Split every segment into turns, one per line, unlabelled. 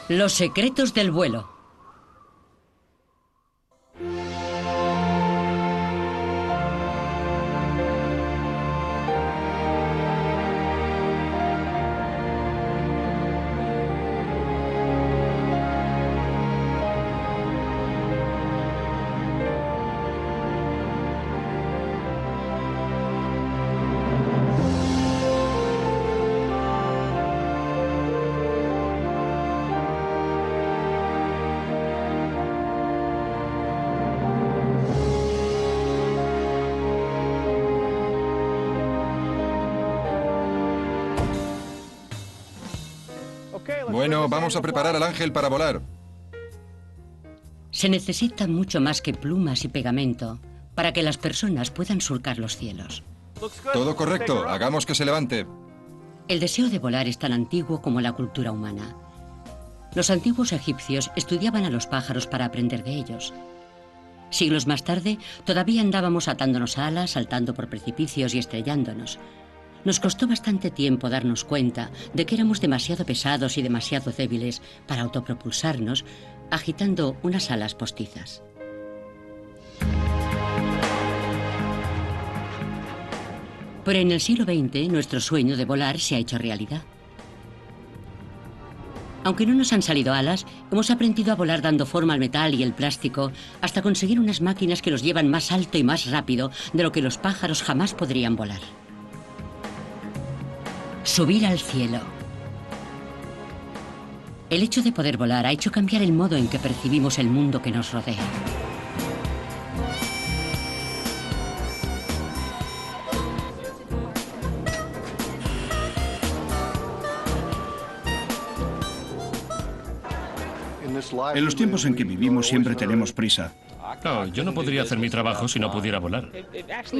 Los secretos del vuelo.
Bueno, vamos a preparar al ángel para volar.
Se necesita mucho más que plumas y pegamento para que las personas puedan surcar los cielos.
Todo correcto, hagamos que se levante.
El deseo de volar es tan antiguo como la cultura humana. Los antiguos egipcios estudiaban a los pájaros para aprender de ellos. Siglos más tarde, todavía andábamos atándonos a alas, saltando por precipicios y estrellándonos. Nos costó bastante tiempo darnos cuenta de que éramos demasiado pesados y demasiado débiles para autopropulsarnos, agitando unas alas postizas. Pero en el siglo XX, nuestro sueño de volar se ha hecho realidad. Aunque no nos han salido alas, hemos aprendido a volar dando forma al metal y el plástico hasta conseguir unas máquinas que los llevan más alto y más rápido de lo que los pájaros jamás podrían volar. Subir al cielo. El hecho de poder volar ha hecho cambiar el modo en que percibimos el mundo que nos rodea.
En los tiempos en que vivimos siempre tenemos prisa.
No, yo no podría hacer mi trabajo si no pudiera volar.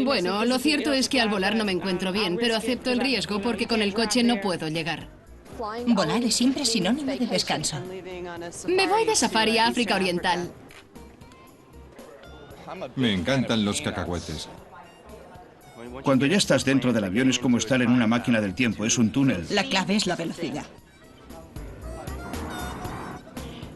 Bueno, lo cierto es que al volar no me encuentro bien, pero acepto el riesgo porque con el coche no puedo llegar.
Volar es siempre sinónimo de descanso.
Me voy de safari a África Oriental.
Me encantan los cacahuetes.
Cuando ya estás dentro del avión es como estar en una máquina del tiempo, es un túnel.
La clave es la velocidad.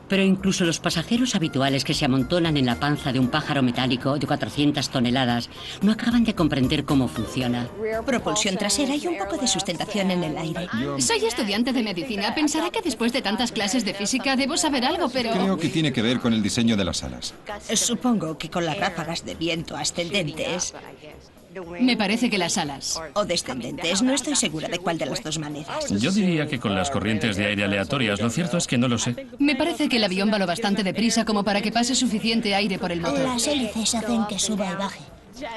Pero incluso los pasajeros habituales que se amontonan en la panza de un pájaro metálico de 400 toneladas no acaban de comprender cómo funciona.
Propulsión trasera y un poco de sustentación en el aire.
Soy estudiante de medicina. Pensaré que después de tantas clases de física debo saber algo, pero...
Creo que tiene que ver con el diseño de las alas.
Supongo que con las ráfagas de viento ascendentes
Me parece que las alas.
o descendentes. No estoy segura de cuál de las dos maneras.
Yo diría que con las corrientes de aire aleatorias. Lo cierto es que no lo sé.
Me parece que el avión va lo bastante deprisa como para que pase suficiente aire por el motor.
Las hélices hacen que suba y baje.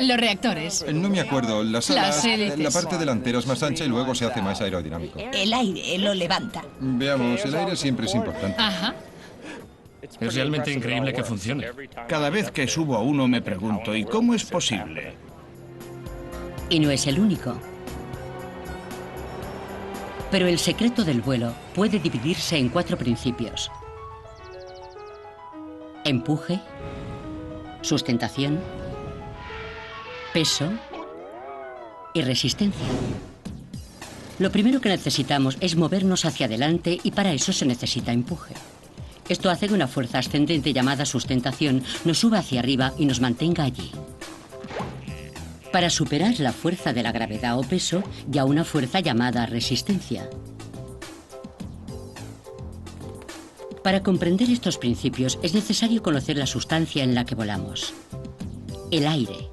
Los reactores.
No me acuerdo, las
Las
alas,
hélices.
la parte delantera es más ancha y luego se hace más aerodinámico.
El aire lo levanta.
Veamos, el aire siempre es importante.
Ajá.
Es realmente increíble que funcione.
Cada vez que subo a uno me pregunto, ¿y cómo es posible?
Y no es el único. Pero el secreto del vuelo puede dividirse en 4 principios: empuje, sustentación, peso y resistencia. Lo primero que necesitamos es movernos hacia adelante y para eso se necesita empuje. Esto hace que una fuerza ascendente llamada sustentación nos suba hacia arriba y nos mantenga allí. Para superar la fuerza de la gravedad o peso, ya una fuerza llamada resistencia. Para comprender estos principios es necesario conocer la sustancia en la que volamos. El aire.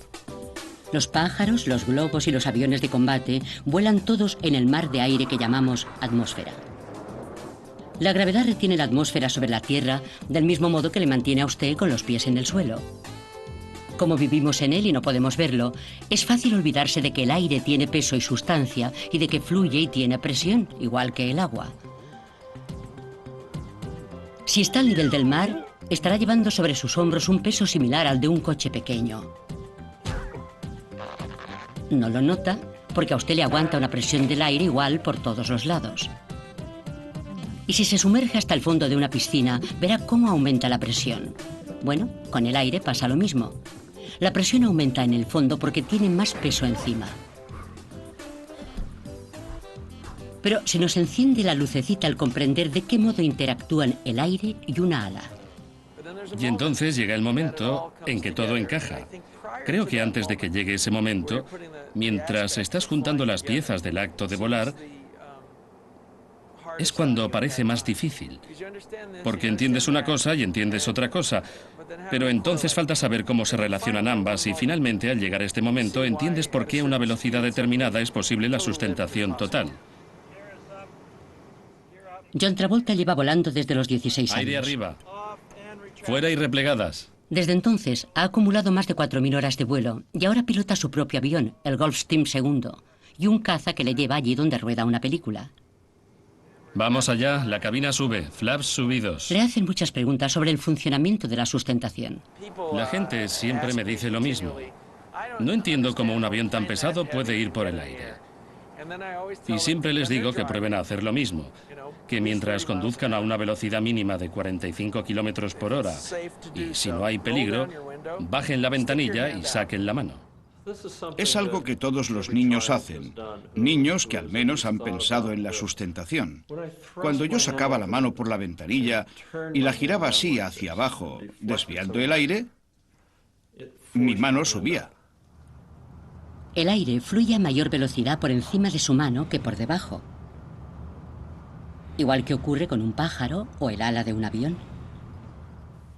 Los pájaros, los globos y los aviones de combate vuelan todos en el mar de aire que llamamos atmósfera. La gravedad retiene la atmósfera sobre la Tierra del mismo modo que le mantiene a usted con los pies en el suelo. Como vivimos en él y no podemos verlo, es fácil olvidarse de que el aire tiene peso y sustancia y de que fluye y tiene presión, igual que el agua. Si está al nivel del mar, estará llevando sobre sus hombros un peso similar al de un coche pequeño. No lo nota porque a usted le aguanta una presión del aire igual por todos los lados. Y si se sumerge hasta el fondo de una piscina, verá cómo aumenta la presión. Bueno, con el aire pasa lo mismo. La presión aumenta en el fondo porque tiene más peso encima. Pero se nos enciende la lucecita al comprender de qué modo interactúan el aire y una ala.
Y entonces llega el momento en que todo encaja. Creo que antes de que llegue ese momento, mientras estás juntando las piezas del acto de volar, es cuando parece más difícil. Porque entiendes una cosa y entiendes otra cosa. Pero entonces falta saber cómo se relacionan ambas y finalmente al llegar a este momento entiendes por qué a una velocidad determinada es posible la sustentación total.
John Travolta lleva volando desde los 16 años.
Aire arriba. Fuera y replegadas.
Desde entonces ha acumulado más de 4.000 horas de vuelo y ahora pilota su propio avión, el Gulfstream II, y un caza que le lleva allí donde rueda una película.
Vamos allá, la cabina sube, flaps subidos.
Le hacen muchas preguntas sobre el funcionamiento de la sustentación.
La gente siempre me dice lo mismo. No entiendo cómo un avión tan pesado puede ir por el aire. Y siempre les digo que prueben a hacer lo mismo, que mientras conduzcan a una velocidad mínima de 45 kilómetros por hora y si no hay peligro, bajen la ventanilla y saquen la mano.
Es algo que todos los niños hacen, niños que al menos han pensado en la sustentación. Cuando yo sacaba la mano por la ventanilla y la giraba así hacia abajo, desviando el aire, mi mano subía.
El aire fluye a mayor velocidad por encima de su mano que por debajo. Igual que ocurre con un pájaro o el ala de un avión.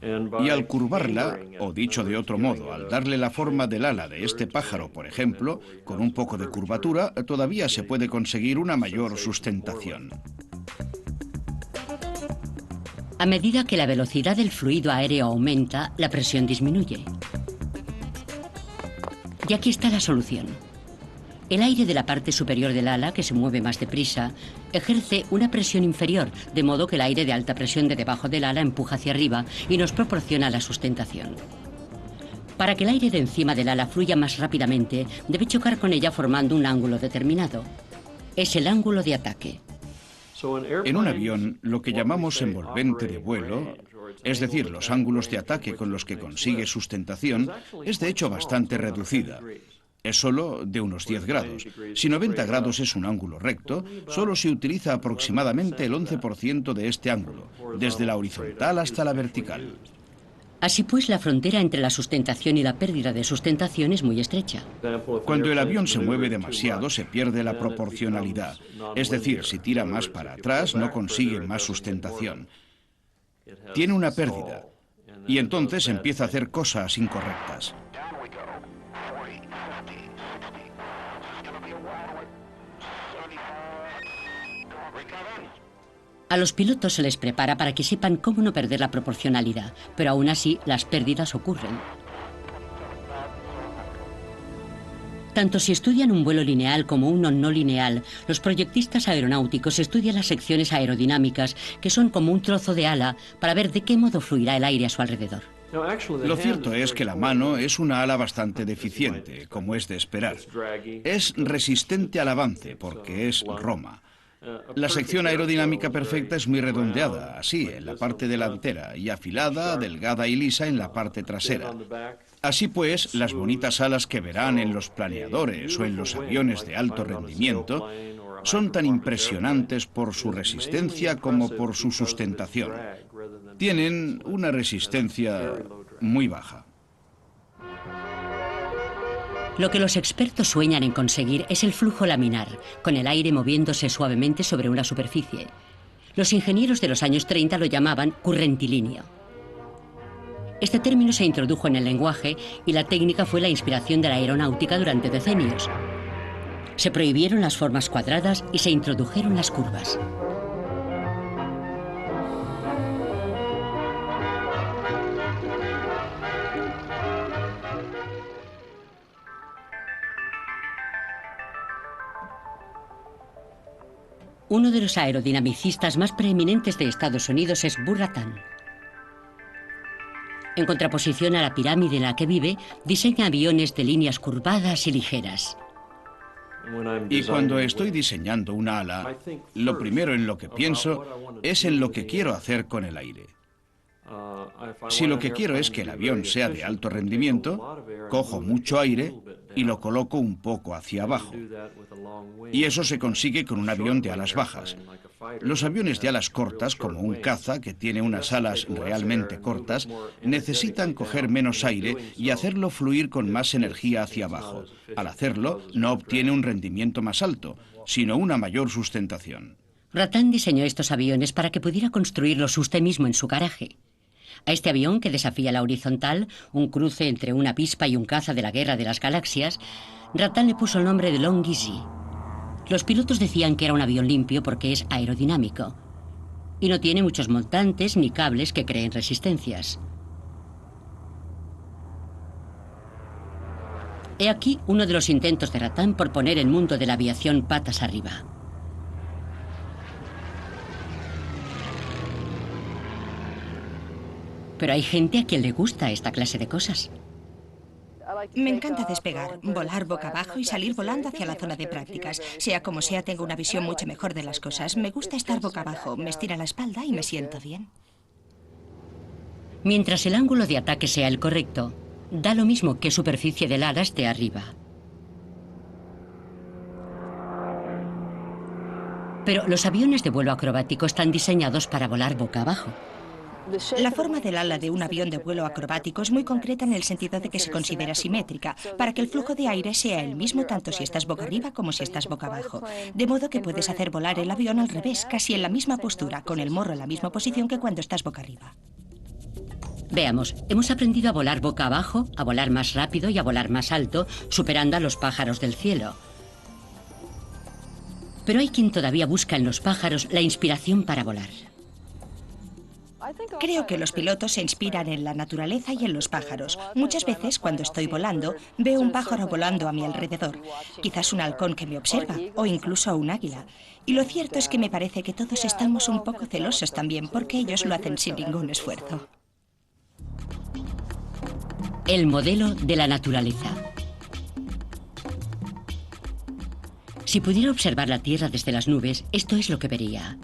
Y al curvarla, o dicho de otro modo, al darle la forma del ala de este pájaro, por ejemplo, con un poco de curvatura, todavía se puede conseguir una mayor sustentación.
A medida que la velocidad del fluido aéreo aumenta, la presión disminuye. Y aquí está la solución. El aire de la parte superior del ala, que se mueve más deprisa, ejerce una presión inferior, de modo que el aire de alta presión de debajo del ala empuja hacia arriba y nos proporciona la sustentación. Para que el aire de encima del ala fluya más rápidamente, debe chocar con ella formando un ángulo determinado. Es el ángulo de ataque.
En un avión, lo que llamamos envolvente de vuelo, es decir, los ángulos de ataque con los que consigue sustentación, es de hecho bastante reducida. Es solo de unos 10 grados. Si 90 grados es un ángulo recto, solo se utiliza aproximadamente el 11% de este ángulo, desde la horizontal hasta la vertical.
Así pues, la frontera entre la sustentación y la pérdida de sustentación es muy estrecha.
Cuando el avión se mueve demasiado, se pierde la proporcionalidad. Es decir, si tira más para atrás, no consigue más sustentación. Tiene una pérdida. Y entonces empieza a hacer cosas incorrectas.
A los pilotos se les prepara para que sepan cómo no perder la proporcionalidad, pero aún así las pérdidas ocurren. Tanto si estudian un vuelo lineal como uno no lineal, los proyectistas aeronáuticos estudian las secciones aerodinámicas, que son como un trozo de ala, para ver de qué modo fluirá el aire a su alrededor.
Lo cierto es que la mano es una ala bastante deficiente, como es de esperar. Es resistente al avance, porque es Roma. La sección aerodinámica perfecta es muy redondeada, así, en la parte delantera, y afilada, delgada y lisa en la parte trasera. Así pues, las bonitas alas que verán en los planeadores o en los aviones de alto rendimiento son tan impresionantes por su resistencia como por su sustentación. Tienen una resistencia muy baja.
Lo que los expertos sueñan en conseguir es el flujo laminar, con el aire moviéndose suavemente sobre una superficie. Los ingenieros de los años 30 lo llamaban currentilíneo. Este término se introdujo en el lenguaje y la técnica fue la inspiración de la aeronáutica durante decenios. Se prohibieron las formas cuadradas y se introdujeron las curvas. Uno de los aerodinamicistas más preeminentes de Estados Unidos es Burratan. En contraposición a la pirámide en la que vive, diseña aviones de líneas curvadas y ligeras.
Y cuando estoy diseñando una ala, lo primero en lo que pienso es en lo que quiero hacer con el aire. Si lo que quiero es que el avión sea de alto rendimiento, cojo mucho aire y lo coloco un poco hacia abajo. Y eso se consigue con un avión de alas bajas. Los aviones de alas cortas, como un caza que tiene unas alas realmente cortas, necesitan coger menos aire y hacerlo fluir con más energía hacia abajo. Al hacerlo, no obtiene un rendimiento más alto, sino una mayor sustentación.
Rattan diseñó estos aviones para que pudiera construirlos usted mismo en su garaje. A este avión, que desafía la horizontal, un cruce entre una avispa y un caza de la Guerra de las Galaxias, Rattan le puso el nombre de Long-Easy. Los pilotos decían que era un avión limpio porque es aerodinámico y no tiene muchos montantes ni cables que creen resistencias. He aquí uno de los intentos de Rattan por poner el mundo de la aviación patas arriba. Pero hay gente a quien le gusta esta clase de cosas.
Me encanta despegar, volar boca abajo y salir volando hacia la zona de prácticas. Sea como sea, tengo una visión mucho mejor de las cosas. Me gusta estar boca abajo, me estira la espalda y me siento bien.
Mientras el ángulo de ataque sea el correcto, da lo mismo qué superficie del ala esté arriba. Pero los aviones de vuelo acrobático están diseñados para volar boca abajo.
La forma del ala de un avión de vuelo acrobático es muy concreta en el sentido de que se considera simétrica, para que el flujo de aire sea el mismo tanto si estás boca arriba como si estás boca abajo. De modo que puedes hacer volar el avión al revés, casi en la misma postura, con el morro en la misma posición que cuando estás boca arriba.
Veamos, hemos aprendido a volar boca abajo, a volar más rápido y a volar más alto, superando a los pájaros del cielo. Pero hay quien todavía busca en los pájaros la inspiración para volar.
Creo que los pilotos se inspiran en la naturaleza y en los pájaros. Muchas veces, cuando estoy volando, veo un pájaro volando a mi alrededor. Quizás un halcón que me observa, o incluso un águila. Y lo cierto es que me parece que todos estamos un poco celosos también, porque ellos lo hacen sin ningún esfuerzo.
El modelo de la naturaleza. Si pudiera observar la Tierra desde las nubes, esto es lo que vería.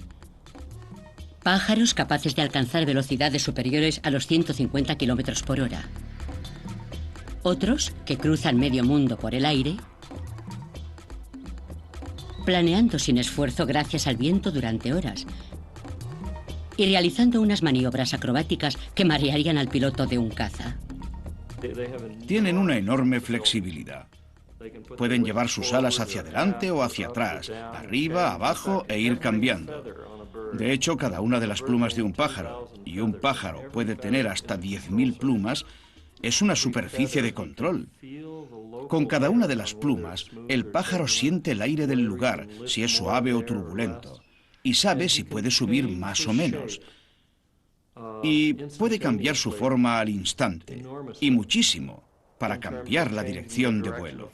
Pájaros capaces de alcanzar velocidades superiores a los 150 kilómetros por hora. Otros que cruzan medio mundo por el aire, planeando sin esfuerzo gracias al viento durante horas y realizando unas maniobras acrobáticas que marearían al piloto de un caza.
Tienen una enorme flexibilidad. Pueden llevar sus alas hacia adelante o hacia atrás, arriba, abajo e ir cambiando. De hecho, cada una de las plumas de un pájaro, y un pájaro puede tener hasta 10.000 plumas, es una superficie de control. Con cada una de las plumas, el pájaro siente el aire del lugar, si es suave o turbulento, y sabe si puede subir más o menos. Y puede cambiar su forma al instante, y muchísimo, para cambiar la dirección de vuelo.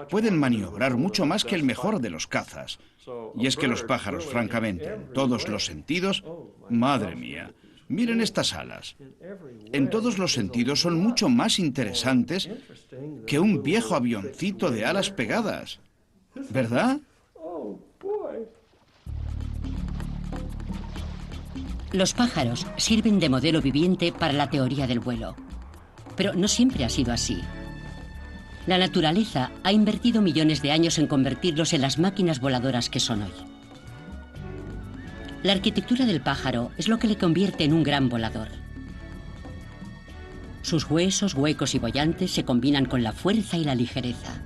Pueden maniobrar mucho más que el mejor de los cazas. Y es que los pájaros, francamente, en todos los sentidos, madre mía, miren estas alas. En todos los sentidos son mucho más interesantes que un viejo avioncito de alas pegadas. ¿Verdad?
Los pájaros sirven de modelo viviente para la teoría del vuelo. Pero no siempre ha sido así. La naturaleza ha invertido millones de años en convertirlos en las máquinas voladoras que son hoy. La arquitectura del pájaro es lo que le convierte en un gran volador. Sus huesos, huecos y bollantes se combinan con la fuerza y la ligereza.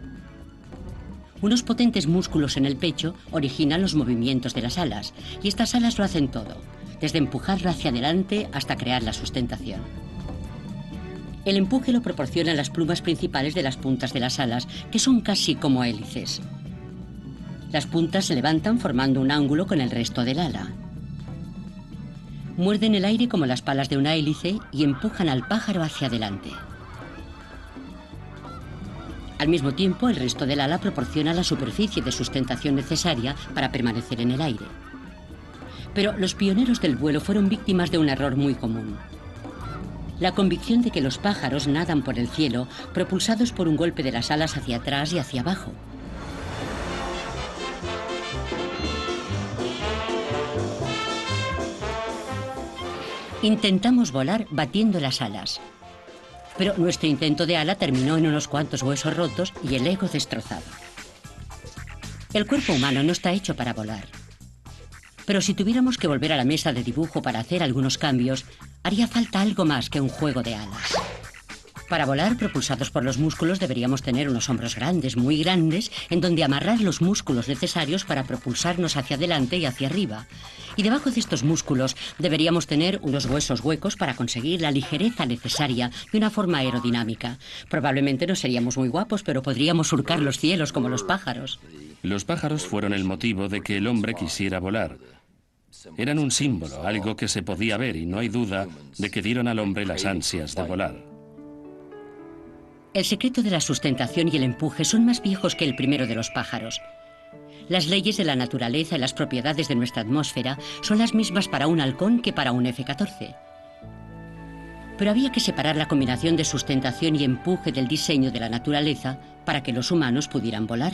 Unos potentes músculos en el pecho originan los movimientos de las alas, y estas alas lo hacen todo, desde empujarlo hacia adelante hasta crear la sustentación. El empuje lo proporcionan las plumas principales de las puntas de las alas, que son casi como hélices. Las puntas se levantan formando un ángulo con el resto del ala. Muerden el aire como las palas de una hélice y empujan al pájaro hacia adelante. Al mismo tiempo, el resto del ala proporciona la superficie de sustentación necesaria para permanecer en el aire. Pero los pioneros del vuelo fueron víctimas de un error muy común. La convicción de que los pájaros nadan por el cielo, propulsados por un golpe de las alas hacia atrás y hacia abajo. Intentamos volar batiendo las alas, Pero nuestro intento de ala terminó en unos cuantos huesos rotos y el ego destrozado. El cuerpo humano no está hecho para volar. Pero si tuviéramos que volver a la mesa de dibujo para hacer algunos cambios, haría falta algo más que un juego de alas. Para volar, propulsados por los músculos, deberíamos tener unos hombros grandes, muy grandes, en donde amarrar los músculos necesarios para propulsarnos hacia adelante y hacia arriba. Y debajo de estos músculos deberíamos tener unos huesos huecos para conseguir la ligereza necesaria y una forma aerodinámica. Probablemente no seríamos muy guapos, pero podríamos surcar los cielos como los pájaros.
Los pájaros fueron el motivo de que el hombre quisiera volar. Eran un símbolo, algo que se podía ver, y no hay duda de que dieron al hombre las ansias de volar.
El secreto de la sustentación y el empuje son más viejos que el primero de los pájaros. Las leyes de la naturaleza y las propiedades de nuestra atmósfera son las mismas para un halcón que para un F-14. Pero había que separar la combinación de sustentación y empuje del diseño de la naturaleza para que los humanos pudieran volar.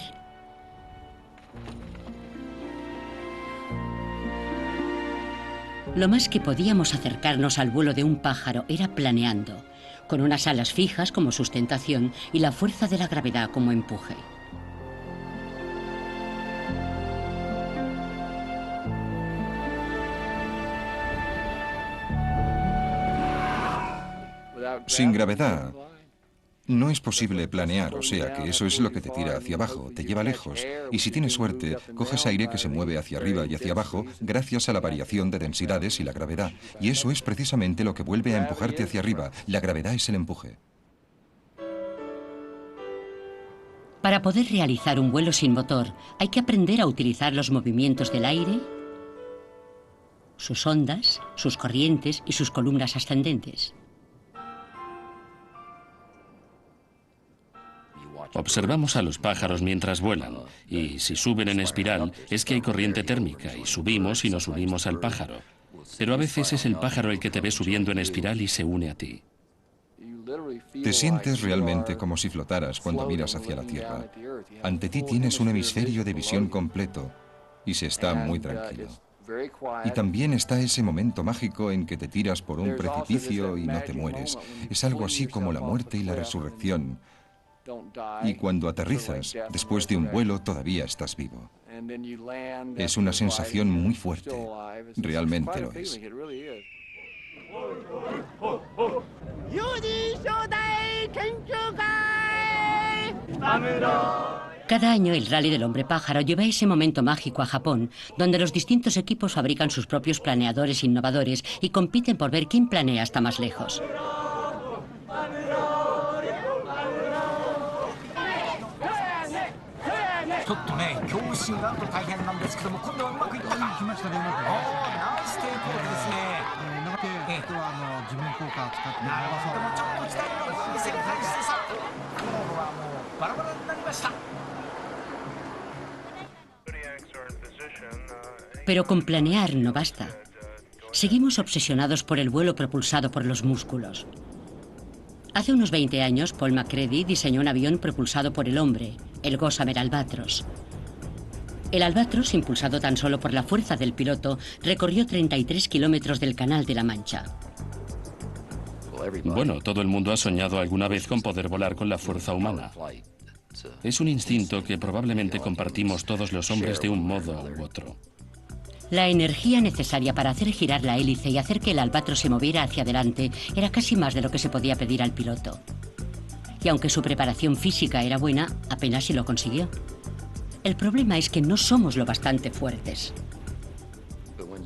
Lo más que podíamos acercarnos al vuelo de un pájaro era planeando, con unas alas fijas como sustentación y la fuerza de la gravedad como empuje.
Sin gravedad no es posible planear, o sea que eso es lo que te tira hacia abajo, te lleva lejos. Y si tienes suerte, coges aire que se mueve hacia arriba y hacia abajo gracias a la variación de densidades y la gravedad. Y eso es precisamente lo que vuelve a empujarte hacia arriba. La gravedad es el empuje.
Para poder realizar un vuelo sin motor, hay que aprender a utilizar los movimientos del aire, sus ondas, sus corrientes y sus columnas ascendentes.
Observamos a los pájaros mientras vuelan, y si suben en espiral es que hay corriente térmica, y subimos y nos unimos al pájaro. Pero a veces es el pájaro el que te ve subiendo en espiral y se une a ti.
Te sientes realmente como si flotaras cuando miras hacia la Tierra. Ante ti tienes un hemisferio de visión completo y se está muy tranquilo. Y también está ese momento mágico en que te tiras por un precipicio y no te mueres. Es algo así como la muerte y la resurrección. Y cuando aterrizas, después de un vuelo, todavía estás vivo. Es una sensación muy fuerte. Realmente lo es.
Cada año el Rally del Hombre Pájaro lleva ese momento mágico a Japón, donde los distintos equipos fabrican sus propios planeadores innovadores y compiten por ver quién planea hasta más lejos. Pero con planear no basta. Seguimos obsesionados por el vuelo propulsado por los músculos. Hace unos 20 años, Paul Macready diseñó un avión propulsado por el hombre, el Gossamer Albatros. El Albatros, impulsado tan solo por la fuerza del piloto, recorrió 33 kilómetros del Canal de la Mancha.
Bueno, todo el mundo ha soñado alguna vez con poder volar con la fuerza humana. Es un instinto que probablemente compartimos todos los hombres de un modo u otro.
La energía necesaria para hacer girar la hélice y hacer que el Albatros se moviera hacia adelante era casi más de lo que se podía pedir al piloto. Y aunque su preparación física era buena, apenas si lo consiguió. El problema es que no somos lo bastante fuertes.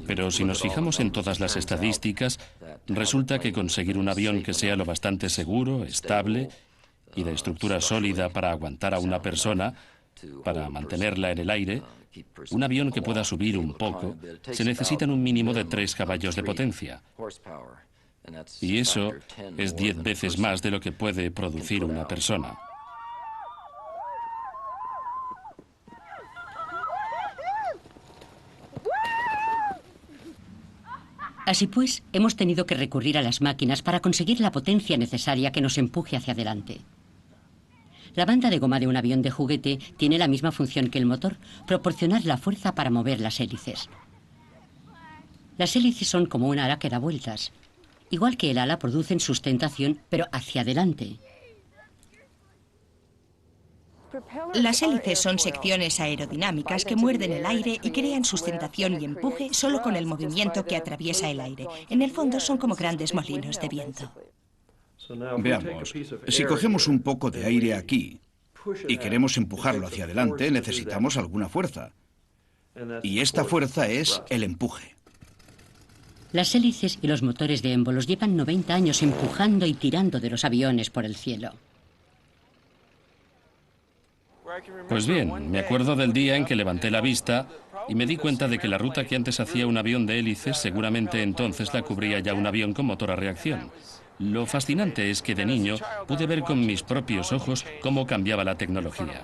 Pero si nos fijamos en todas las estadísticas, resulta que conseguir un avión que sea lo bastante seguro, estable y de estructura sólida para aguantar a una persona, para mantenerla en el aire, un avión que pueda subir un poco, se necesitan un mínimo de 3 caballos de potencia. Y eso es 10 veces más de lo que puede producir una persona.
Así pues, hemos tenido que recurrir a las máquinas para conseguir la potencia necesaria que nos empuje hacia adelante. La banda de goma de un avión de juguete tiene la misma función que el motor, proporcionar la fuerza para mover las hélices. Las hélices son como un ala que da vueltas. Igual que el ala, producen sustentación, pero hacia adelante.
Las hélices son secciones aerodinámicas que muerden el aire y crean sustentación y empuje solo con el movimiento que atraviesa el aire. En el fondo son como grandes molinos de viento.
Veamos, si cogemos un poco de aire aquí y queremos empujarlo hacia adelante, necesitamos alguna fuerza. Y esta fuerza es el empuje.
Las hélices y los motores de émbolos llevan 90 años empujando y tirando de los aviones por el cielo.
Pues bien, me acuerdo del día en que levanté la vista y me di cuenta de que la ruta que antes hacía un avión de hélices seguramente entonces la cubría ya un avión con motor a reacción. Lo fascinante es que de niño pude ver con mis propios ojos cómo cambiaba la tecnología.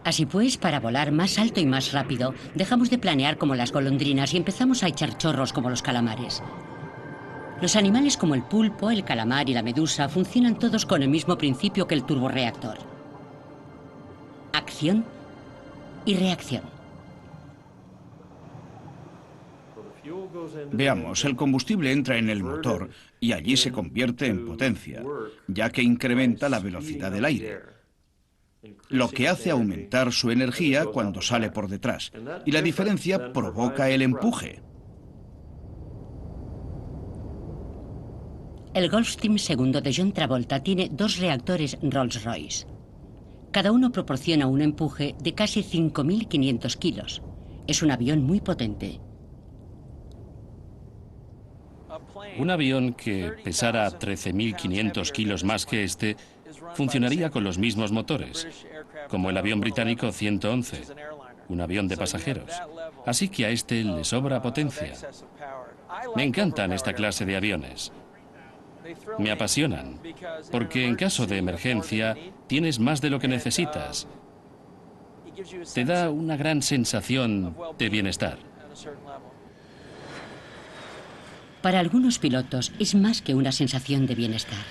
Así pues, para volar más alto y más rápido, dejamos de planear como las golondrinas y empezamos a echar chorros como los calamares. Los animales como el pulpo, el calamar y la medusa funcionan todos con el mismo principio que el turborreactor. Acción y reacción.
Veamos, el combustible entra en el motor y allí se convierte en potencia, ya que incrementa la velocidad del aire, lo que hace aumentar su energía cuando sale por detrás, y la diferencia provoca el empuje.
El Gulfstream II de John Travolta tiene 2 reactores Rolls-Royce. Cada uno proporciona un empuje de casi 5.500 kilos. Es un avión muy potente.
Un avión que pesara 13.500 kilos más que este funcionaría con los mismos motores, como el avión británico 111, un avión de pasajeros. Así que a este le sobra potencia. Me encantan esta clase de aviones. Me apasionan, porque en caso de emergencia tienes más de lo que necesitas. Te da una gran sensación de bienestar.
Para algunos pilotos es más que una sensación de bienestar.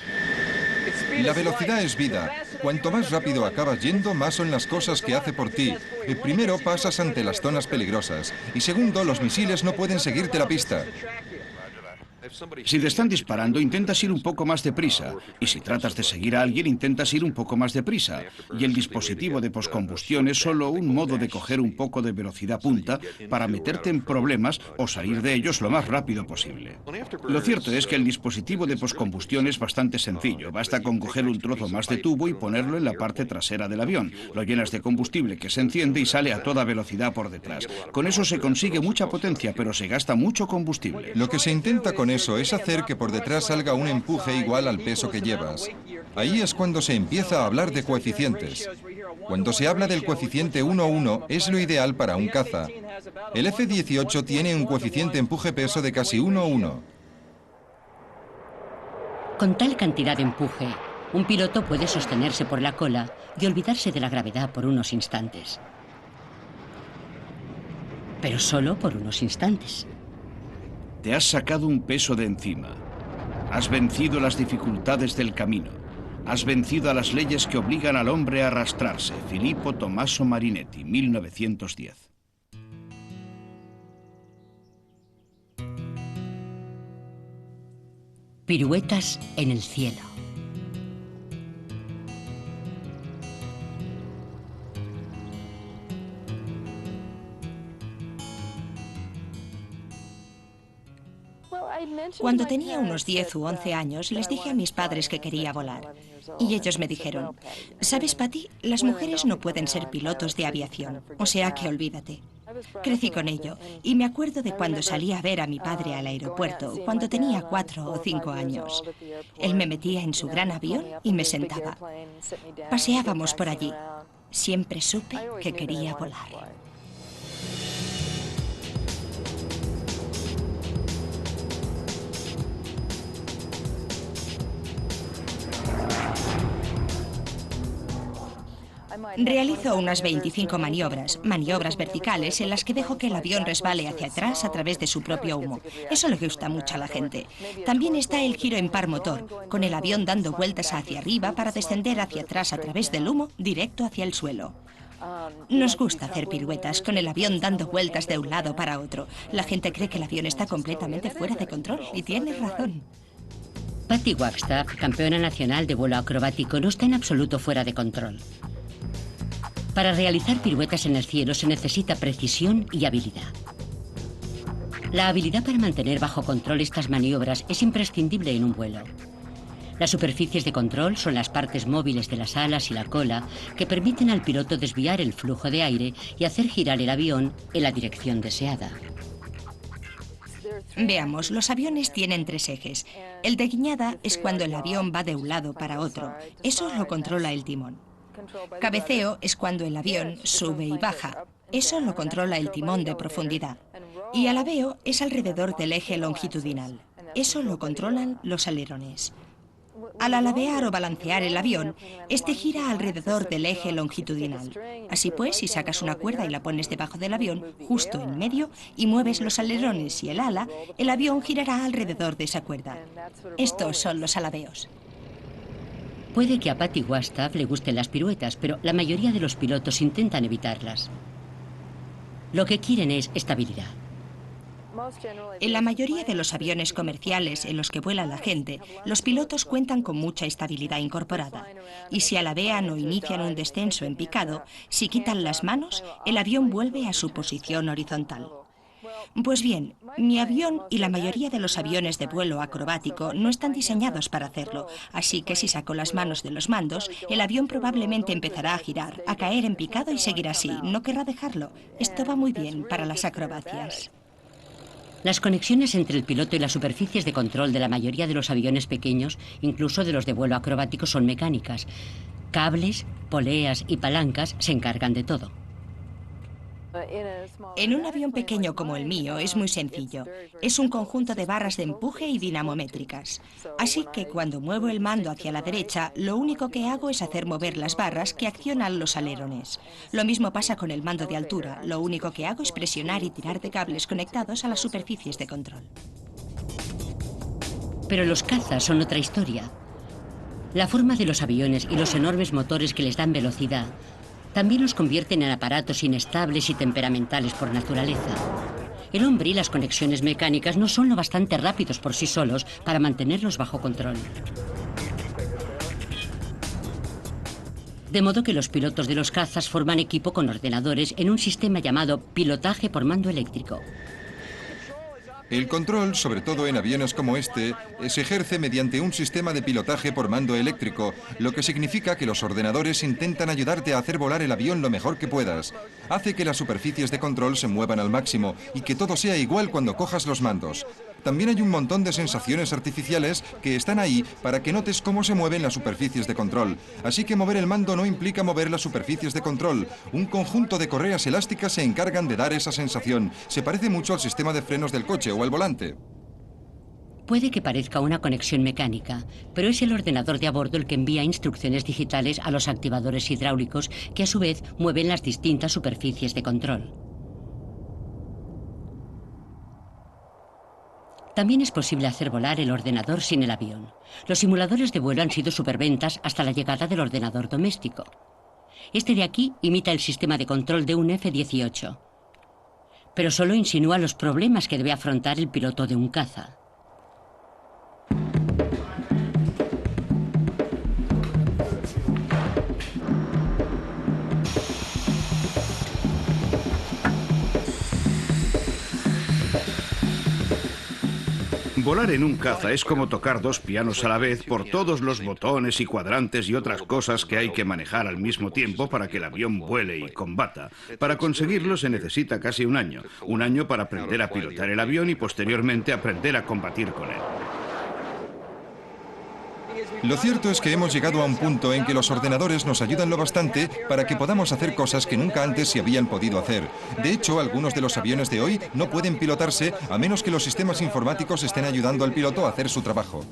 La velocidad es vida. Cuanto más rápido acabas yendo, más son las cosas que hace por ti. Primero, pasas ante las zonas peligrosas. Y segundo, los misiles no pueden seguirte la pista.
Si te están disparando, intentas ir un poco más deprisa. Y si tratas de seguir a alguien, intentas ir un poco más deprisa. Y el dispositivo de poscombustión es solo un modo de coger un poco de velocidad punta para meterte en problemas o salir de ellos lo más rápido posible. Lo cierto es que el dispositivo de poscombustión es bastante sencillo. Basta con coger un trozo más de tubo y ponerlo en la parte trasera del avión. Lo llenas de combustible que se enciende y sale a toda velocidad por detrás. Con eso se consigue mucha potencia, pero se gasta mucho combustible.
Lo que se intenta con eso es hacer que por detrás salga un empuje igual al peso que llevas. Ahí es cuando se empieza a hablar de coeficientes. Cuando se habla del coeficiente 1:1 es lo ideal para un caza. El F-18 tiene un coeficiente empuje-peso de casi 1:1.
Con tal cantidad de empuje, un piloto puede sostenerse por la cola y olvidarse de la gravedad por unos instantes. Pero solo por unos instantes.
Te has sacado un peso de encima. Has vencido las dificultades del camino. Has vencido a las leyes que obligan al hombre a arrastrarse. Filippo Tommaso Marinetti, 1910.
Piruetas en el cielo.
Cuando tenía unos 10 u 11 años, les dije a mis padres que quería volar. Y ellos me dijeron, ¿sabes, Patty? Las mujeres no pueden ser pilotos de aviación, o sea que olvídate. Crecí con ello, y me acuerdo de cuando salí a ver a mi padre al aeropuerto, cuando tenía 4 o 5 años. Él me metía en su gran avión y me sentaba. Paseábamos por allí. Siempre supe que quería volar. Realizo unas 25 maniobras verticales en las que dejo que el avión resbale hacia atrás a través de su propio humo. Eso le gusta mucho a la gente. También está el giro en par motor, con el avión dando vueltas hacia arriba para descender hacia atrás a través del humo directo hacia el suelo. Nos gusta hacer piruetas con el avión dando vueltas de un lado para otro. La gente cree que el avión está completamente fuera de control y tiene razón.
Patty Wagstaff, campeona nacional de vuelo acrobático, no está en absoluto fuera de control. Para realizar piruetas en el cielo se necesita precisión y habilidad. La habilidad para mantener bajo control estas maniobras es imprescindible en un vuelo. Las superficies de control son las partes móviles de las alas y la cola que permiten al piloto desviar el flujo de aire y hacer girar el avión en la dirección deseada.
Veamos, los aviones tienen 3 ejes. El de guiñada es cuando el avión va de un lado para otro. Eso lo controla el timón. Cabeceo es cuando el avión sube y baja. Eso lo controla el timón de profundidad. Y alabeo es alrededor del eje longitudinal. Eso lo controlan los alerones. Al alabear o balancear el avión, este gira alrededor del eje longitudinal. Así pues, si sacas una cuerda y la pones debajo del avión, justo en medio, y mueves los alerones y el ala, el avión girará alrededor de esa cuerda. Estos son los alabeos.
Puede que a Patty Wagstaff le gusten las piruetas, pero la mayoría de los pilotos intentan evitarlas. Lo que quieren es estabilidad.
En la mayoría de los aviones comerciales en los que vuela la gente, los pilotos cuentan con mucha estabilidad incorporada. Y si alabean o inician un descenso en picado, si quitan las manos, el avión vuelve a su posición horizontal. Pues bien, mi avión y la mayoría de los aviones de vuelo acrobático no están diseñados para hacerlo, así que si saco las manos de los mandos, el avión probablemente empezará a girar, a caer en picado y seguirá así. No querrá dejarlo. Esto va muy bien para las acrobacias.
Las conexiones entre el piloto y las superficies de control de la mayoría de los aviones pequeños, incluso de los de vuelo acrobático, son mecánicas. Cables, poleas y palancas se encargan de todo.
En un avión pequeño como el mío es muy sencillo. Es un conjunto de barras de empuje y dinamométricas. Así que cuando muevo el mando hacia la derecha, lo único que hago es hacer mover las barras que accionan los alerones. Lo mismo pasa con el mando de altura. Lo único que hago es presionar y tirar de cables conectados a las superficies de control.
Pero los cazas son otra historia. La forma de los aviones y los enormes motores que les dan velocidad también los convierten en aparatos inestables y temperamentales por naturaleza. El hombre y las conexiones mecánicas no son lo bastante rápidos por sí solos para mantenerlos bajo control. De modo que los pilotos de los cazas forman equipo con ordenadores en un sistema llamado pilotaje por mando eléctrico.
El control, sobre todo en aviones como este, se ejerce mediante un sistema de pilotaje por mando eléctrico, lo que significa que los ordenadores intentan ayudarte a hacer volar el avión lo mejor que puedas. Hace que las superficies de control se muevan al máximo y que todo sea igual cuando cojas los mandos. También hay un montón de sensaciones artificiales que están ahí para que notes cómo se mueven las superficies de control. Así que mover el mando no implica mover las superficies de control. Un conjunto de correas elásticas se encargan de dar esa sensación. Se parece mucho al sistema de frenos del coche o al volante.
Puede que parezca una conexión mecánica, pero es el ordenador de a bordo el que envía instrucciones digitales a los activadores hidráulicos que a su vez mueven las distintas superficies de control. También es posible hacer volar el ordenador sin el avión. Los simuladores de vuelo han sido superventas hasta la llegada del ordenador doméstico. Este de aquí imita el sistema de control de un F-18, pero solo insinúa los problemas que debe afrontar el piloto de un caza.
Volar en un caza es como tocar 2 pianos a la vez por todos los botones y cuadrantes y otras cosas que hay que manejar al mismo tiempo para que el avión vuele y combata. Para conseguirlo se necesita casi un año. Un año para aprender a pilotar el avión y posteriormente aprender a combatir con él.
Lo cierto es que hemos llegado a un punto en que los ordenadores nos ayudan lo bastante para que podamos hacer cosas que nunca antes se habían podido hacer. De hecho, algunos de los aviones de hoy no pueden pilotarse a menos que los sistemas informáticos estén ayudando al piloto a hacer su trabajo.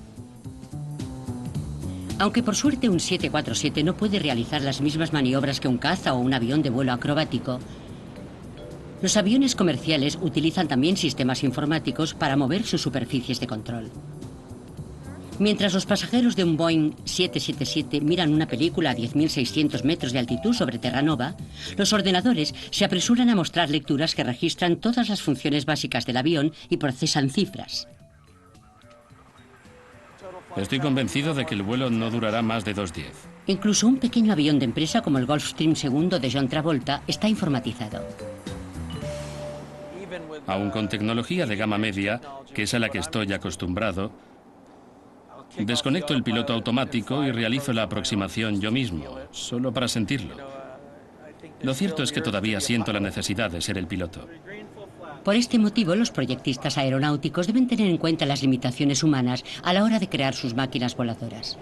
Aunque por suerte un 747 no puede realizar las mismas maniobras que un caza o un avión de vuelo acrobático, los aviones comerciales utilizan también sistemas informáticos para mover sus superficies de control. Mientras los pasajeros de un Boeing 777 miran una película a 10.600 metros de altitud sobre Terranova, los ordenadores se apresuran a mostrar lecturas que registran todas las funciones básicas del avión y procesan cifras.
Estoy convencido de que el vuelo no durará más de 2:10.
Incluso un pequeño avión de empresa como el Gulfstream II de John Travolta está informatizado.
Aún con tecnología de gama media, que es a la que estoy acostumbrado, desconecto el piloto automático y realizo la aproximación yo mismo, solo para sentirlo. Lo cierto es que todavía siento la necesidad de ser el piloto.
Por este motivo, los proyectistas aeronáuticos deben tener en cuenta las limitaciones humanas a la hora de crear sus máquinas voladoras.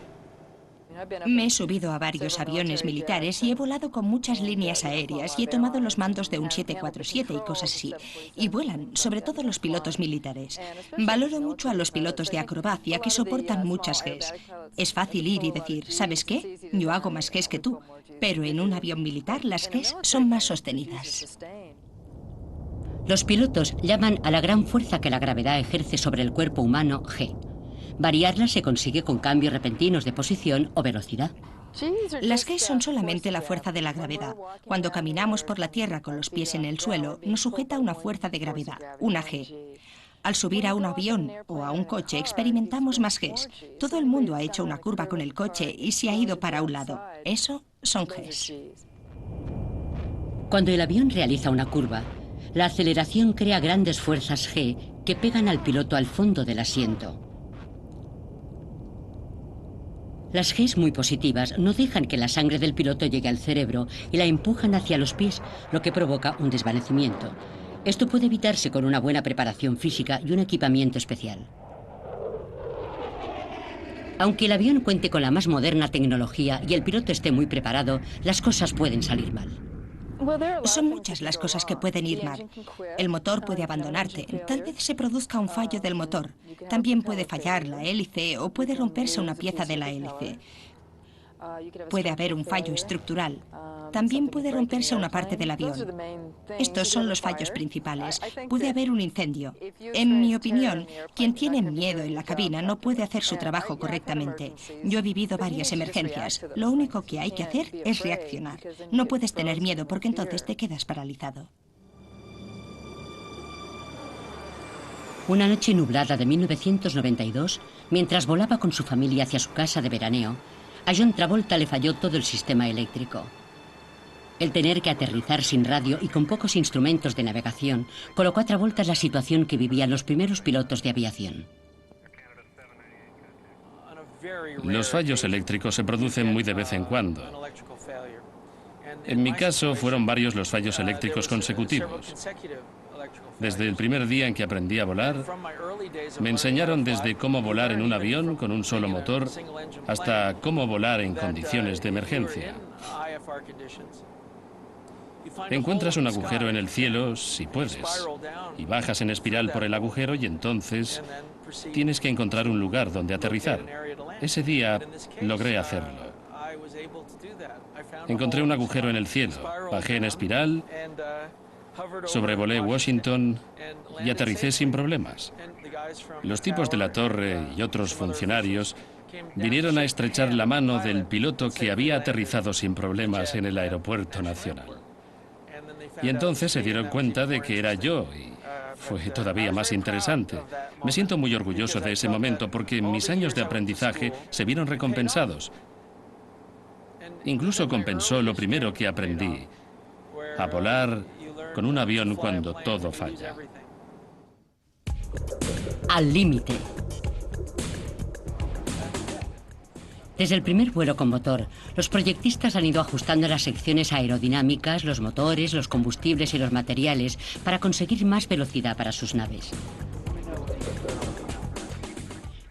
Me he subido a varios aviones militares y he volado con muchas líneas aéreas y he tomado los mandos de un 747 y cosas así. Y vuelan, sobre todo los pilotos militares. Valoro mucho a los pilotos de acrobacia que soportan muchas Gs. Es fácil ir y decir, ¿sabes qué? Yo hago más Gs que tú. Pero en un avión militar las Gs son más sostenidas.
Los pilotos llaman a la gran fuerza que la gravedad ejerce sobre el cuerpo humano G. Variarla se consigue con cambios repentinos de posición o velocidad.
Las G son solamente la fuerza de la gravedad. Cuando caminamos por la Tierra con los pies en el suelo, nos sujeta una fuerza de gravedad, una G. Al subir a un avión o a un coche experimentamos más Gs. Todo el mundo ha hecho una curva con el coche y se ha ido para un lado. Eso son Gs.
Cuando el avión realiza una curva, la aceleración crea grandes fuerzas G que pegan al piloto al fondo del asiento. Las Gs muy positivas no dejan que la sangre del piloto llegue al cerebro y la empujan hacia los pies, lo que provoca un desvanecimiento. Esto puede evitarse con una buena preparación física y un equipamiento especial. Aunque el avión cuente con la más moderna tecnología y el piloto esté muy preparado, las cosas pueden salir mal.
Son muchas las cosas que pueden ir mal. El motor puede abandonarte, tal vez se produzca un fallo del motor. También puede fallar la hélice o puede romperse una pieza de la hélice. Puede haber un fallo estructural. También puede romperse una parte del avión. Estos son los fallos principales. Puede haber un incendio. En mi opinión, quien tiene miedo en la cabina no puede hacer su trabajo correctamente. Yo he vivido varias emergencias. Lo único que hay que hacer es reaccionar. No puedes tener miedo porque entonces te quedas paralizado.
Una noche nublada de 1992, mientras volaba con su familia hacia su casa de veraneo, a John Travolta le falló todo el sistema eléctrico. El tener que aterrizar sin radio y con pocos instrumentos de navegación colocó a Travolta en la situación que vivían los primeros pilotos de aviación.
Los fallos eléctricos se producen muy de vez en cuando. En mi caso, fueron varios los fallos eléctricos consecutivos. Desde el primer día en que aprendí a volar, me enseñaron desde cómo volar en un avión con un solo motor hasta cómo volar en condiciones de emergencia. Encuentras un agujero en el cielo, si puedes, y bajas en espiral por el agujero y entonces tienes que encontrar un lugar donde aterrizar. Ese día logré hacerlo. Encontré un agujero en el cielo, bajé en espiral, sobrevolé Washington y aterricé sin problemas. Los tipos de la torre y otros funcionarios vinieron a estrechar la mano del piloto que había aterrizado sin problemas en el aeropuerto nacional. Y entonces se dieron cuenta de que era yo y fue todavía más interesante. Me siento muy orgulloso de ese momento porque mis años de aprendizaje se vieron recompensados. Incluso compensó lo primero que aprendí, a volar con un avión cuando todo falla.
Al límite. Desde el primer vuelo con motor, los proyectistas han ido ajustando las secciones aerodinámicas, los motores, los combustibles y los materiales para conseguir más velocidad para sus naves.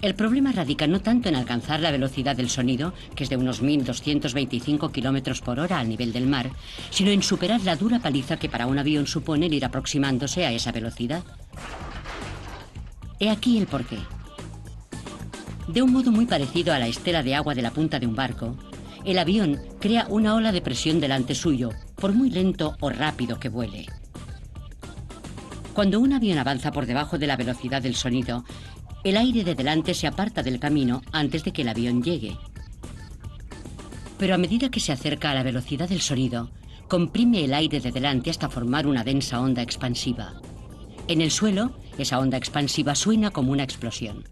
El problema radica no tanto en alcanzar la velocidad del sonido, que es de unos 1.225 km/h al nivel del mar, sino en superar la dura paliza que para un avión supone el ir aproximándose a esa velocidad. He aquí el porqué. De un modo muy parecido a la estela de agua de la punta de un barco, el avión crea una ola de presión delante suyo, por muy lento o rápido que vuele. Cuando un avión avanza por debajo de la velocidad del sonido, El aire de delante se aparta del camino antes de que el avión llegue. Pero a medida que se acerca a la velocidad del sonido, comprime el aire de delante hasta formar una densa onda expansiva. En el suelo, esa onda expansiva suena como una explosión.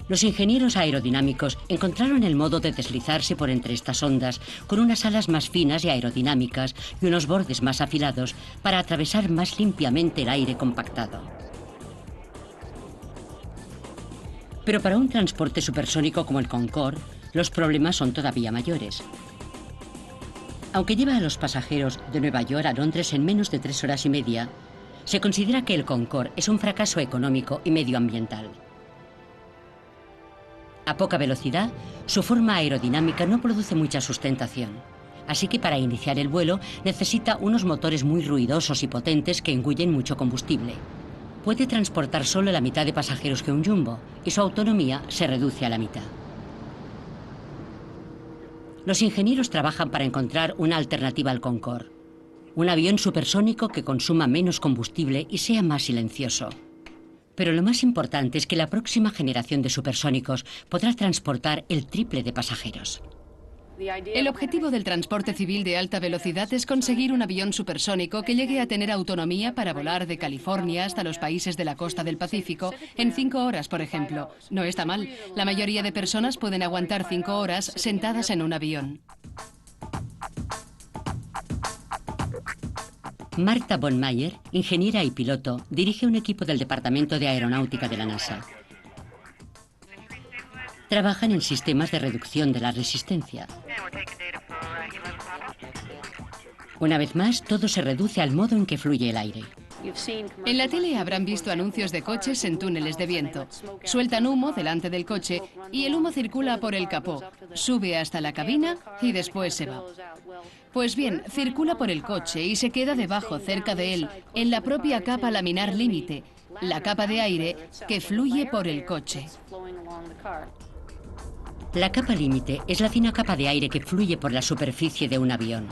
Los ingenieros aerodinámicos encontraron el modo de deslizarse por entre estas ondas con unas alas más finas y aerodinámicas y unos bordes más afilados para atravesar más limpiamente el aire compactado. Pero para un transporte supersónico como el Concorde, los problemas son todavía mayores. Aunque lleva a los pasajeros de Nueva York a Londres en menos de 3 horas y media, se considera que el Concorde es un fracaso económico y medioambiental. A poca velocidad, su forma aerodinámica no produce mucha sustentación. Así que para iniciar el vuelo necesita unos motores muy ruidosos y potentes que engullen mucho combustible. Puede transportar solo la mitad de pasajeros que un jumbo y su autonomía se reduce a la mitad. Los ingenieros trabajan para encontrar una alternativa al Concorde. Un avión supersónico que consuma menos combustible y sea más silencioso. Pero lo más importante es que la próxima generación de supersónicos podrá transportar el triple de pasajeros.
El objetivo del transporte civil de alta velocidad es conseguir un avión supersónico que llegue a tener autonomía para volar de California hasta los países de la costa del Pacífico en 5 horas, por ejemplo. No está mal. La mayoría de personas pueden aguantar 5 horas sentadas en un avión.
Marta von Mayer, ingeniera y piloto, dirige un equipo del Departamento de Aeronáutica de la NASA. Trabajan en sistemas de reducción de la resistencia. Una vez más, todo se reduce al modo en que fluye el aire.
En la tele habrán visto anuncios de coches en túneles de viento. Sueltan humo delante del coche y el humo circula por el capó, sube hasta la cabina y después se va. Pues bien, circula por el coche y se queda debajo, cerca de él, en la propia capa laminar límite, la capa de aire que fluye por el coche.
La capa límite es la fina capa de aire que fluye por la superficie de un avión.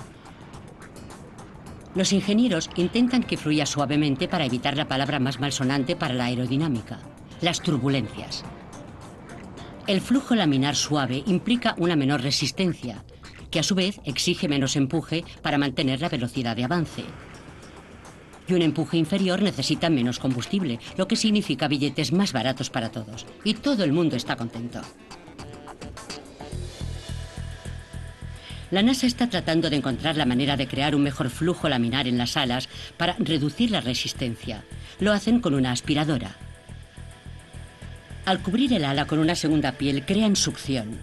Los ingenieros intentan que fluya suavemente para evitar la palabra más malsonante para la aerodinámica, las turbulencias. El flujo laminar suave implica una menor resistencia, que a su vez exige menos empuje para mantener la velocidad de avance. Y un empuje inferior necesita menos combustible, lo que significa billetes más baratos para todos. Y todo el mundo está contento. La NASA está tratando de encontrar la manera de crear un mejor flujo laminar en las alas para reducir la resistencia. Lo hacen con una aspiradora. Al cubrir el ala con una segunda piel, crean succión.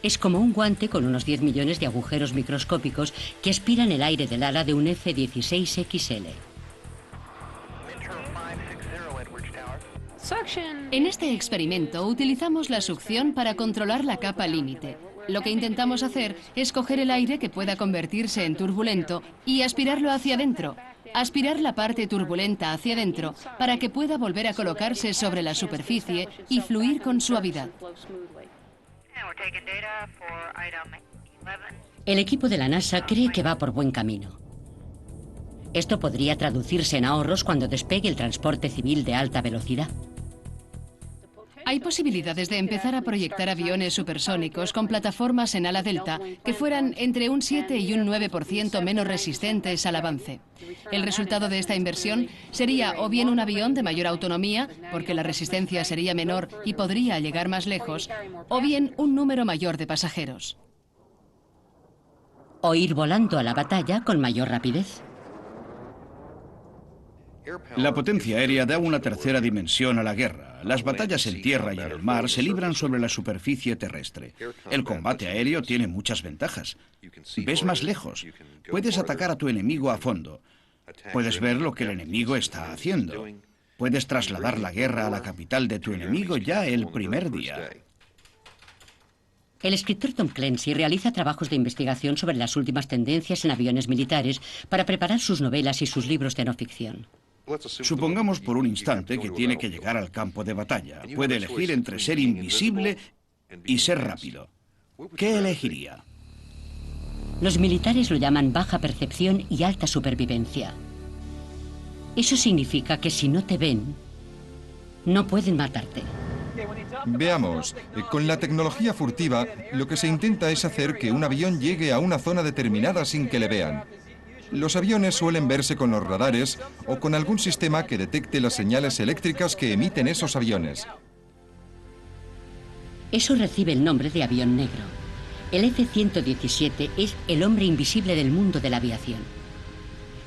Es como un guante con unos 10 millones de agujeros microscópicos que aspiran el aire del ala de un F-16XL.
En este experimento utilizamos la succión para controlar la capa límite. Lo que intentamos hacer es coger el aire que pueda convertirse en turbulento y aspirarlo hacia adentro. Aspirar la parte turbulenta hacia adentro para que pueda volver a colocarse sobre la superficie y fluir con suavidad.
El equipo de la NASA cree que va por buen camino. Esto podría traducirse en ahorros cuando despegue el transporte civil de alta velocidad.
Hay posibilidades de empezar a proyectar aviones supersónicos con plataformas en ala delta que fueran entre un 7 y un 9% menos resistentes al avance. El resultado de esta inversión sería o bien un avión de mayor autonomía, porque la resistencia sería menor y podría llegar más lejos, o bien un número mayor de pasajeros.
O ir volando a la batalla con mayor rapidez.
La potencia aérea da una tercera dimensión a la guerra. Las batallas en tierra y en el mar se libran sobre la superficie terrestre. El combate aéreo tiene muchas ventajas. Ves más lejos. Puedes atacar a tu enemigo a fondo. Puedes ver lo que el enemigo está haciendo. Puedes trasladar la guerra a la capital de tu enemigo ya el primer día.
El escritor Tom Clancy realiza trabajos de investigación sobre las últimas tendencias en aviones militares para preparar sus novelas y sus libros de no ficción.
Supongamos por un instante que tiene que llegar al campo de batalla. Puede elegir entre ser invisible y ser rápido. ¿Qué elegiría?
Los militares lo llaman baja percepción y alta supervivencia. Eso significa que si no te ven, no pueden matarte.
Veamos, con la tecnología furtiva, lo que se intenta es hacer que un avión llegue a una zona determinada sin que le vean. Los aviones suelen verse con los radares o con algún sistema que detecte las señales eléctricas que emiten esos aviones.
Eso recibe el nombre de avión negro. El F-117 es el hombre invisible del mundo de la aviación.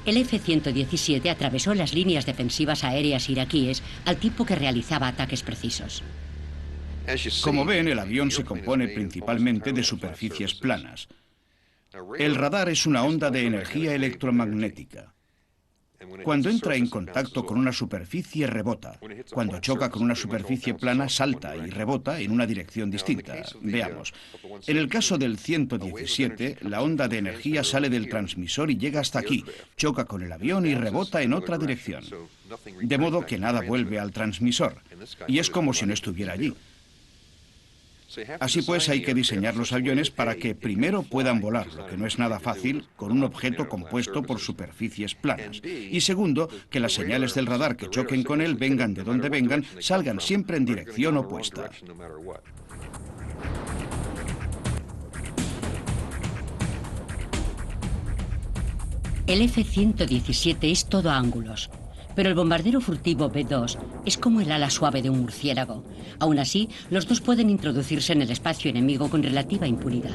El F-117 atravesó las líneas defensivas aéreas iraquíes al tiempo que realizaba ataques precisos.
Como ven, el avión se compone principalmente de superficies planas. El radar es una onda de energía electromagnética. Cuando entra en contacto con una superficie, rebota. Cuando choca con una superficie plana, salta y rebota en una dirección distinta. Veamos. En el caso del 117, la onda de energía sale del transmisor y llega hasta aquí, choca con el avión y rebota en otra dirección. De modo que nada vuelve al transmisor. Y es como si no estuviera allí. Así pues, hay que diseñar los aviones para que primero puedan volar, lo que no es nada fácil, con un objeto compuesto por superficies planas. Y segundo, que las señales del radar que choquen con él, vengan de donde vengan, salgan siempre en dirección opuesta.
El F-117 es todo ángulos. Pero el bombardero furtivo B-2 es como el ala suave de un murciélago. Aún así, los dos pueden introducirse en el espacio enemigo con relativa impunidad.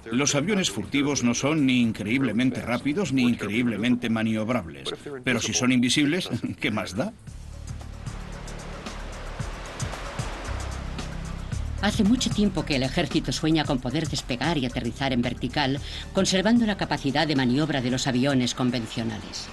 Los aviones furtivos no son ni increíblemente rápidos ni increíblemente maniobrables. Pero si son invisibles, ¿qué más da?
Hace mucho tiempo que el ejército sueña con poder despegar y aterrizar en vertical, conservando la capacidad de maniobra de los aviones convencionales.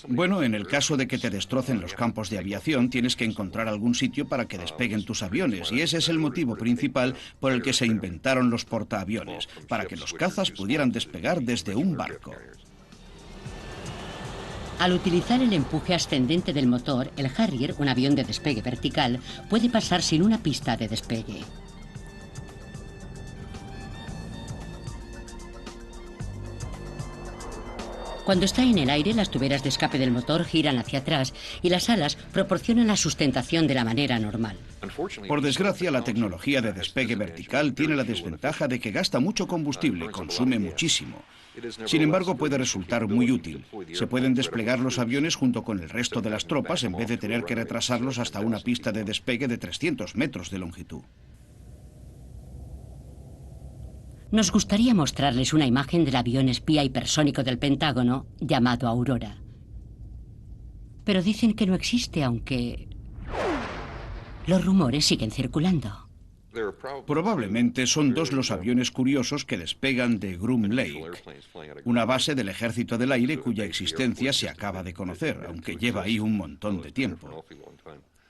Bueno, en el caso de que te destrocen los campos de aviación, tienes que encontrar algún sitio para que despeguen tus aviones, y ese es el motivo principal por el que se inventaron los portaaviones, para que los cazas pudieran despegar desde un barco.
Al utilizar el empuje ascendente del motor, el Harrier, un avión de despegue vertical, puede pasar sin una pista de despegue. Cuando está en el aire, las tuberas de escape del motor giran hacia atrás y las alas proporcionan la sustentación de la manera normal.
Por desgracia, la tecnología de despegue vertical tiene la desventaja de que gasta mucho combustible, consume muchísimo. Sin embargo, puede resultar muy útil. Se pueden desplegar los aviones junto con el resto de las tropas en vez de tener que retrasarlos hasta una pista de despegue de 300 metros de longitud.
Nos gustaría mostrarles una imagen del avión espía hipersónico del Pentágono llamado Aurora. Pero dicen que no existe, aunque los rumores siguen circulando.
Probablemente son dos los aviones curiosos que despegan de Groom Lake, una base del Ejército del Aire cuya existencia se acaba de conocer, aunque lleva ahí un montón de tiempo.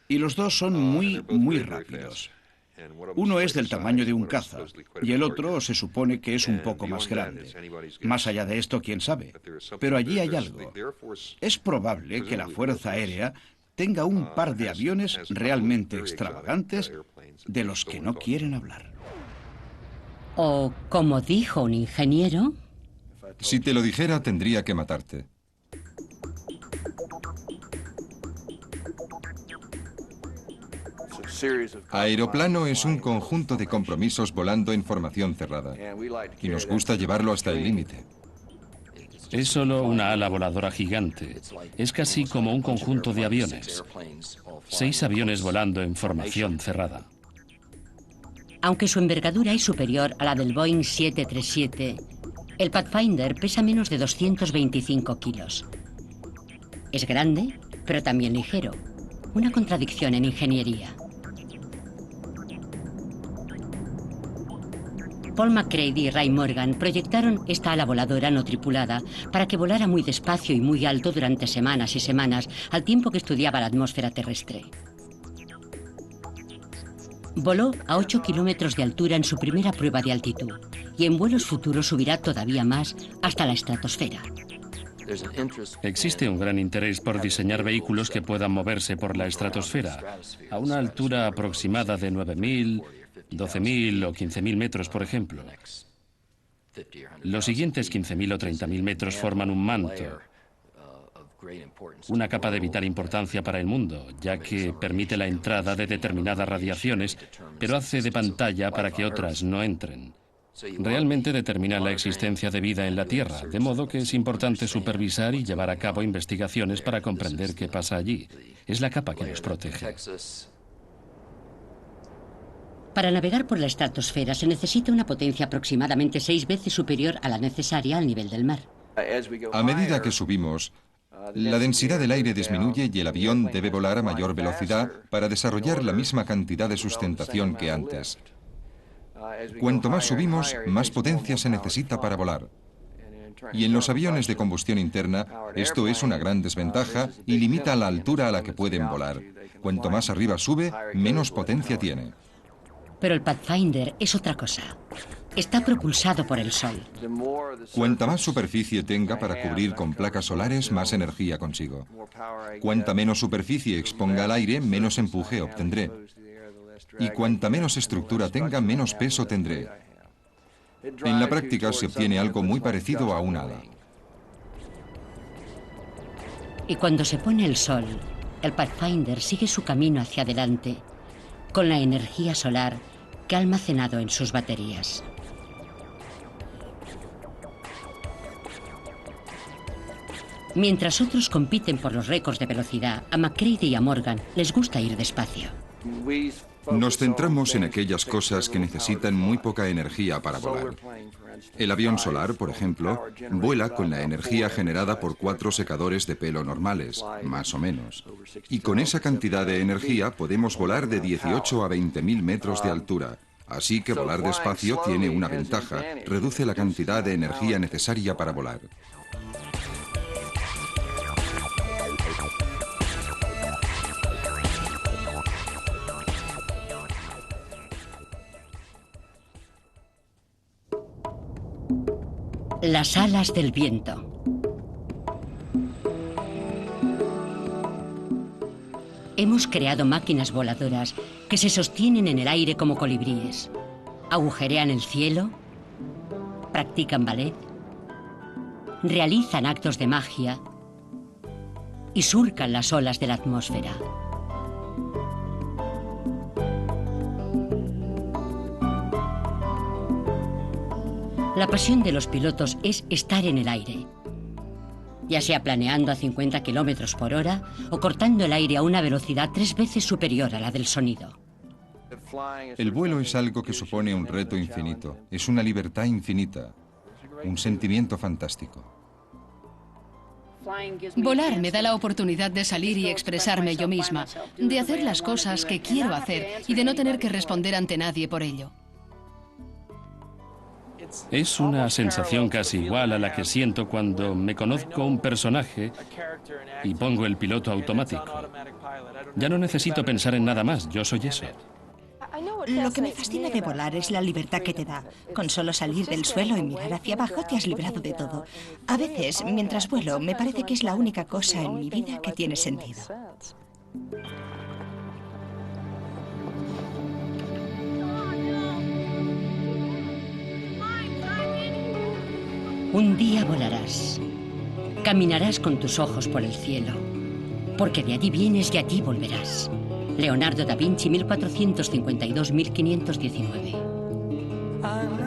Y los dos son muy rápidos. Uno es del tamaño de un caza y el otro se supone que es un poco más grande. Más allá de esto, quién sabe. Pero allí hay algo. Es probable que la Fuerza Aérea tenga un par de aviones realmente extravagantes de los que no quieren hablar.
O, como dijo un ingeniero...
Si te lo dijera, tendría que matarte. Aeroplano es un conjunto de compromisos volando en formación cerrada. Y nos gusta llevarlo hasta el límite.
Es solo una ala voladora gigante. Es casi como un conjunto de aviones. 6 aviones volando en formación cerrada.
Aunque su envergadura es superior a la del Boeing 737, el Pathfinder pesa menos de 225 kilos. Es grande, pero también ligero. Una contradicción en ingeniería. Paul McCready y Ray Morgan proyectaron esta ala voladora no tripulada para que volara muy despacio y muy alto durante semanas y semanas, al tiempo que estudiaba la atmósfera terrestre. Voló a 8 kilómetros de altura en su primera prueba de altitud, y en vuelos futuros subirá todavía más hasta la estratosfera.
Existe un gran interés por diseñar vehículos que puedan moverse por la estratosfera, a una altura aproximada de 9.000, 12.000 o 15.000 metros, por ejemplo. Los siguientes 15.000 o 30.000 metros forman un manto, una capa de vital importancia para el mundo, ya que permite la entrada de determinadas radiaciones, pero hace de pantalla para que otras no entren. Realmente determina la existencia de vida en la Tierra, de modo que es importante supervisar y llevar a cabo investigaciones para comprender qué pasa allí. Es la capa que nos protege.
Para navegar por la estratosfera se necesita una potencia aproximadamente 6 veces superior a la necesaria al nivel del mar.
A medida que subimos, la densidad del aire disminuye y el avión debe volar a mayor velocidad para desarrollar la misma cantidad de sustentación que antes. Cuanto más subimos, más potencia se necesita para volar. Y en los aviones de combustión interna, esto es una gran desventaja y limita la altura a la que pueden volar. Cuanto más arriba sube, menos potencia tiene.
Pero el Pathfinder es otra cosa. Está propulsado por el Sol.
Cuanta más superficie tenga para cubrir con placas solares, más energía consigo. Cuanta menos superficie exponga al aire, menos empuje obtendré. Y cuanta menos estructura tenga, menos peso tendré. En la práctica se obtiene algo muy parecido a un ala.
Y cuando se pone el sol, el Pathfinder sigue su camino hacia adelante con la energía solar que ha almacenado en sus baterías. Mientras otros compiten por los récords de velocidad, a McCready y a Morgan les gusta ir despacio.
Nos centramos en aquellas cosas que necesitan muy poca energía para volar. El avión solar, por ejemplo, vuela con la energía generada por 4 secadores de pelo normales, más o menos. Y con esa cantidad de energía podemos volar de 18 a 20.000 metros de altura. Así que volar despacio tiene una ventaja: reduce la cantidad de energía necesaria para volar.
Las alas del viento. Hemos creado máquinas voladoras que se sostienen en el aire como colibríes. Agujerean el cielo, practican ballet, realizan actos de magia y surcan las olas de la atmósfera. La pasión de los pilotos es estar en el aire, ya sea planeando a 50 kilómetros por hora o cortando el aire a una velocidad 3 veces superior a la del sonido.
El vuelo es algo que supone un reto infinito, es una libertad infinita, un sentimiento fantástico.
Volar me da la oportunidad de salir y expresarme yo misma, de hacer las cosas que quiero hacer y de no tener que responder ante nadie por ello.
Es una sensación casi igual a la que siento cuando me conozco un personaje y pongo el piloto automático. Ya no necesito pensar en nada más, yo soy eso.
Lo que me fascina de volar es la libertad que te da. Con solo salir del suelo y mirar hacia abajo te has librado de todo. A veces, mientras vuelo, me parece que es la única cosa en mi vida que tiene sentido.
Un día volarás. Caminarás con tus ojos por el cielo, porque de allí vienes y allí volverás. Leonardo da Vinci, 1452-1519.